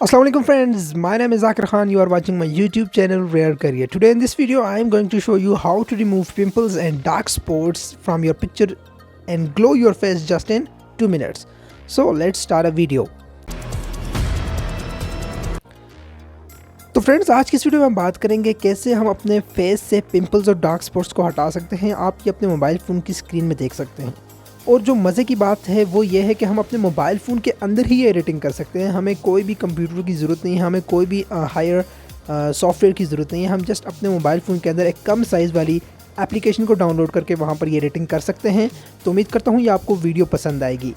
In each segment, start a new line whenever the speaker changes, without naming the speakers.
Assalamualaikum friends, my name is Zakir Khan. You are watching my YouTube channel Rare Career. Today in this video I am going to show you how to remove pimples and dark spots from your picture and glow your face just in 2 minutes. So let's start a video. तो friends, आज की इस video में हम बात करेंगे कैसे हम अपने फेस से पिंपल्स और डार्क स्पॉट्स को हटा सकते हैं। आप ये अपने मोबाइल फ़ोन की स्क्रीन में देख सकते हैं। और जो मज़े की बात है वो ये है कि हम अपने मोबाइल फ़ोन के अंदर ही ये एडिटिंग कर सकते हैं। हमें कोई भी कंप्यूटर की ज़रूरत नहीं है, हमें कोई भी हायर सॉफ्टवेयर की ज़रूरत नहीं है। हम जस्ट अपने मोबाइल फ़ोन के अंदर एक कम साइज़ वाली एप्लीकेशन को डाउनलोड करके वहाँ पर ये एडिटिंग कर सकते हैं। तो उम्मीद करता हूँ ये आपको वीडियो पसंद आएगी।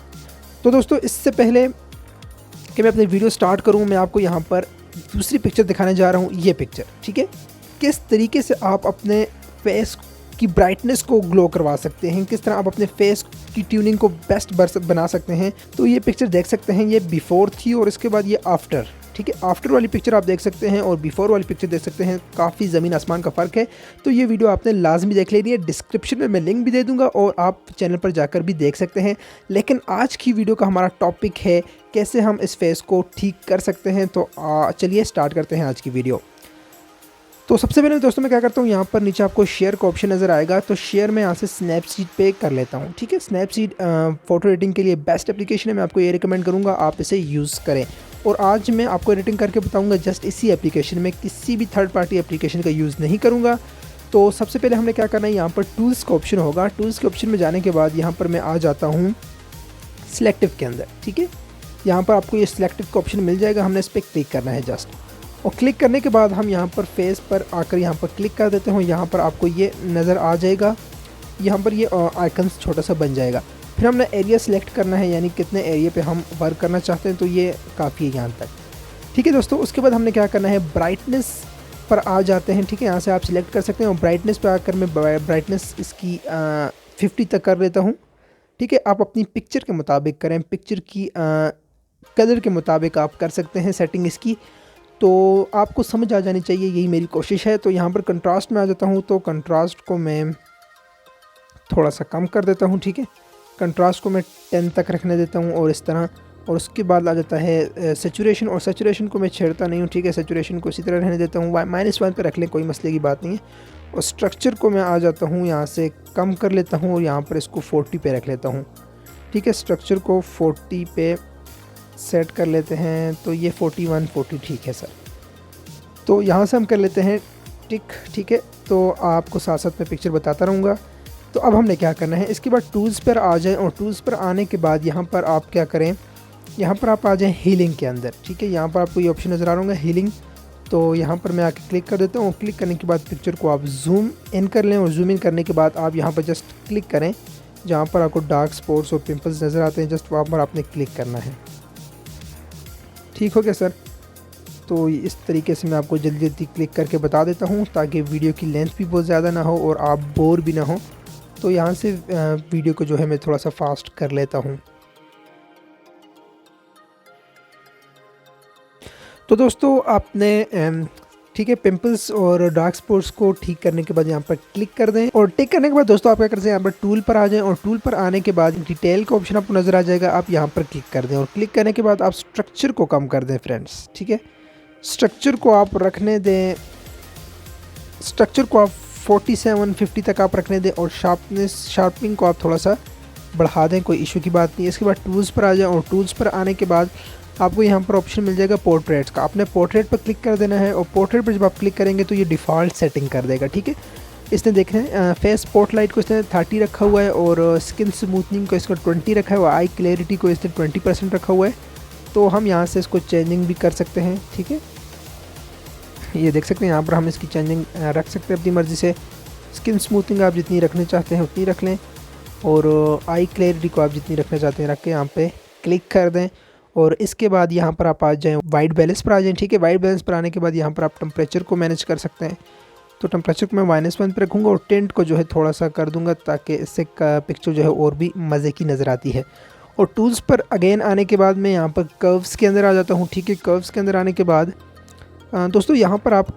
तो दोस्तों, इससे पहले कि मैं अपनी वीडियो स्टार्ट करूँ, मैं आपको यहाँ पर दूसरी पिक्चर दिखाने जा रहा हूँ। ये पिक्चर, ठीक है, किस तरीके से आप अपने फेस की ब्राइटनेस को ग्लो करवा सकते हैं, किस तरह आप अपने फेस की ट्यूनिंग को बेस्ट बना सकते हैं। तो ये पिक्चर देख सकते हैं, ये बिफोर थी और इसके बाद ये आफ्टर, ठीक है। आफ्टर वाली पिक्चर आप देख सकते हैं और बिफोर वाली पिक्चर देख सकते हैं, काफ़ी ज़मीन आसमान का फ़र्क है। तो ये वीडियो आपने लाजमी देख लेनी है। डिस्क्रिप्शन में मैं लिंक भी दे दूंगा और आप चैनल पर जाकर भी देख सकते हैं। लेकिन आज की वीडियो का हमारा टॉपिक है कैसे हम इस फेस को ठीक कर सकते हैं। तो चलिए स्टार्ट करते हैं आज की वीडियो। तो सबसे पहले दोस्तों मैं क्या करता हूँ, यहाँ पर नीचे आपको शेयर का ऑप्शन नज़र आएगा। तो शेयर मैं यहाँ से स्नैपसीड पे कर लेता हूँ, ठीक है। स्नैपसीड फ़ोटो एडिटिंग के लिए बेस्ट एप्लीकेशन है। मैं आपको ये रिकमेंड करूँगा आप इसे यूज़ करें। और आज मैं आपको एडिटिंग करके बताऊँगा जस्ट इसी एप्लीकेशन में, किसी भी थर्ड पार्टी एप्लीकेशन का यूज़ नहीं करूँगा। तो सबसे पहले हमने क्या करना है, यहाँ पर टूल्स का ऑप्शन होगा। टूल्स के ऑप्शन में जाने के बाद यहाँ पर मैं आ जाता हूँ सिलेक्टिव के अंदर, ठीक है। यहाँ पर आपको ये सिलेक्टिव का ऑप्शन मिल जाएगा। हमने इस पर क्लिक करना है जस्ट, और क्लिक करने के बाद हम यहाँ पर फेस पर आकर यहाँ पर क्लिक कर देते हैं। यहाँ पर आपको ये नज़र आ जाएगा, यहाँ पर ये आइकन्स छोटा सा बन जाएगा। फिर हमने एरिया सेलेक्ट करना है, यानी कितने एरिया पे हम वर्क करना चाहते हैं। तो ये काफ़ी है यहाँ तक, ठीक है दोस्तों। उसके बाद हमने क्या करना है, ब्राइटनेस पर आ जाते हैं, ठीक है। यहाँ से आप सिलेक्ट कर सकते हैं और ब्राइटनेस पर आकर मैं ब्राइटनेस इसकी 50 तक कर लेता हूँ, ठीक है। आप अपनी पिक्चर के मुताबिक करें, पिक्चर की कलर के मुताबिक आप कर सकते हैं सेटिंग इसकी। तो आपको समझ आ जानी चाहिए, यही मेरी कोशिश है। तो यहाँ पर कंट्रास्ट में आ जाता हूँ। तो कंट्रास्ट को मैं थोड़ा सा कम कर देता हूँ, ठीक है। कंट्रास्ट को मैं 10 तक रखने देता हूँ और इस तरह। और उसके बाद आ जाता है सैचुरेशन, और सैचुरेशन को मैं छेड़ता नहीं हूँ, ठीक है। सैचुरेशन को इसी तरह रहने देता हूँ, -1 पर रख लें, कोई मसले की बात नहीं है। और स्ट्रक्चर को मैं आ जाता हूँ, यहाँ से कम कर लेता हूँ और यहाँ पर इसको 40 पे रख लेता हूँ, ठीक है। स्ट्रक्चर को 40 पे सेट कर लेते हैं। तो ये 41, 40 ठीक है सर। तो यहाँ से हम कर लेते हैं टिक, ठीक है। तो आपको साथ साथ में पिक्चर बताता रहूँगा। तो अब हमने क्या करना है, इसके बाद टूल्स पर आ जाएं और टूल्स पर आने के बाद यहाँ पर आप क्या करें, यहाँ पर आप आ जाएं हीलिंग के अंदर, ठीक है। यहाँ पर आपको ये ऑप्शन नज़र आ रहा होगा हीलिंग। तो यहाँ पर मैं आके क्लिक कर देता हूँ। क्लिक करने के बाद पिक्चर को आप जूम इन कर लें और जूम इन करने के बाद आप यहाँ पर जस्ट क्लिक करें, जहाँ पर आपको डार्क स्पॉट्स और पिम्पल्स नज़र आते हैं, जस्ट वहाँ पर आपने क्लिक करना है। ठीक हो गया सर। तो इस तरीके से मैं आपको जल्दी जल्दी क्लिक करके बता देता हूँ ताकि वीडियो की लेंथ भी बहुत ज़्यादा ना हो और आप बोर भी ना हो। तो यहाँ से वीडियो को जो है मैं थोड़ा सा फास्ट कर लेता हूँ। तो दोस्तों, आपने ठीक है, पिंपल्स और डार्क स्पॉट्स को ठीक करने के बाद यहाँ पर क्लिक कर दें। और टिक करने के बाद दोस्तों आप क्या करते हैं, यहाँ पर टूल पर आ जाएं और टूल पर आने के बाद डिटेल का ऑप्शन आपको नज़र आ जाएगा। आप यहाँ पर क्लिक कर दें और क्लिक करने के बाद आप स्ट्रक्चर को कम कर दें फ्रेंड्स, ठीक है। स्ट्रक्चर को आप रखने दें, स्ट्रक्चर को आप 47, 50 तक आप रखने दें और शार्पनिंग को आप थोड़ा सा बढ़ा दें, कोई इशू की बात नहीं है। इसके बाद टूल्स पर आ जाएं और टूल्स पर आने के बाद आपको यहाँ पर ऑप्शन मिल जाएगा पोर्ट्रेट्स का। आपने पोर्ट्रेट पर क्लिक कर देना है और पोर्ट्रेट पर जब आप क्लिक करेंगे तो ये डिफ़ॉल्ट सेटिंग कर देगा, ठीक है। इसने देख रहे हैं फेस स्पॉटलाइट को इसने 30 रखा हुआ है और स्किन स्मूथनिंग को इसका 20 रखा है और आई क्लैरिटी को इसने 20% रखा हुआ है। तो हम यहाँ से इसको चेंजिंग भी कर सकते हैं, ठीक है। ये देख सकते हैं, यहाँ पर हम इसकी चेंजिंग रख सकते हैं अपनी मर्ज़ी से। स्किन स्मूथनिंग आप जितनी रखना चाहते हैं उतनी रख लें और आई क्लैरिटी को आप जितनी रखना चाहते हैं रख के यहाँ पे क्लिक कर दें। और इसके बाद यहाँ पर आप आ जाएँ वाइट बैलेंस पर आ जाएँ, ठीक है। वाइट बैलेंस पर आने के बाद यहाँ पर आप टेम्परेचर को मैनेज कर सकते हैं। तो टेम्परेचर को मैं -1 पर रखूँगा और टेंट को जो है थोड़ा सा कर दूँगा ताकि इससे पिक्चर जो है और भी मज़े की नज़र आती है। और टूल्स पर अगेन आने के बाद मैं यहाँ पर कर्व्स के अंदर आ जाता हूँ, ठीक है। कर्व्स के अंदर आने के बाद दोस्तों यहाँ पर आप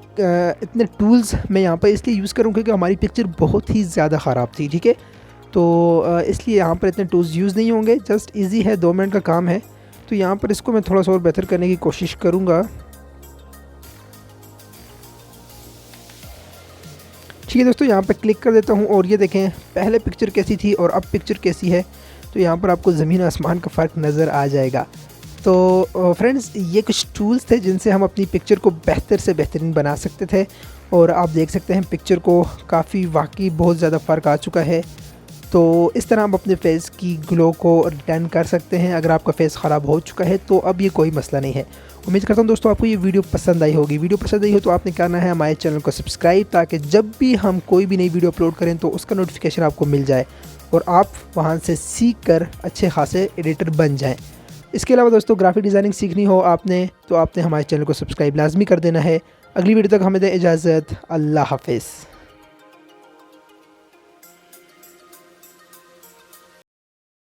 इतने टूल्स मैं यहाँ पर इसलिए यूज़ करूँ क्योंकि हमारी पिक्चर बहुत ही ज़्यादा ख़राब थी, ठीक है। तो इसलिए यहाँ पर इतने टूल्स यूज़ नहीं होंगे, जस्ट इजी है, 2 मिनट का काम है। तो यहाँ पर इसको मैं थोड़ा सा और बेहतर करने की कोशिश करूँगा। ठीक है दोस्तों, यहाँ पे क्लिक कर देता हूँ और ये देखें पहले पिक्चर कैसी थी और अब पिक्चर कैसी है। तो यहाँ पर आपको ज़मीन आसमान का फ़र्क नज़र आ जाएगा। तो फ्रेंड्स, ये कुछ टूल्स थे जिनसे हम अपनी पिक्चर को बेहतर से बेहतरीन बना सकते थे। और आप देख सकते हैं पिक्चर को काफ़ी वाकई बहुत ज़्यादा फ़र्क आ चुका है। तो इस तरह आप अपने फेस की ग्लो को रिटर्न कर सकते हैं। अगर आपका फेस ख़राब हो चुका है तो अब ये कोई मसला नहीं है। उम्मीद करता हूँ दोस्तों आपको ये वीडियो पसंद आई होगी। वीडियो पसंद आई हो तो आपने करना है हमारे चैनल को सब्सक्राइब, ताकि जब भी हम कोई भी नई वीडियो अपलोड करें तो उसका नोटिफिकेशन आपको मिल जाए और आप वहाँ से सीख कर अच्छे खासे एडिटर बन जाएँ। इसके अलावा दोस्तों ग्राफिक डिज़ाइनिंग सीखनी हो आपने तो आपने हमारे चैनल को सब्सक्राइब लाजमी कर देना है। अगली वीडियो तक हमें दें इजाज़त। अल्लाह हाफ़िज़।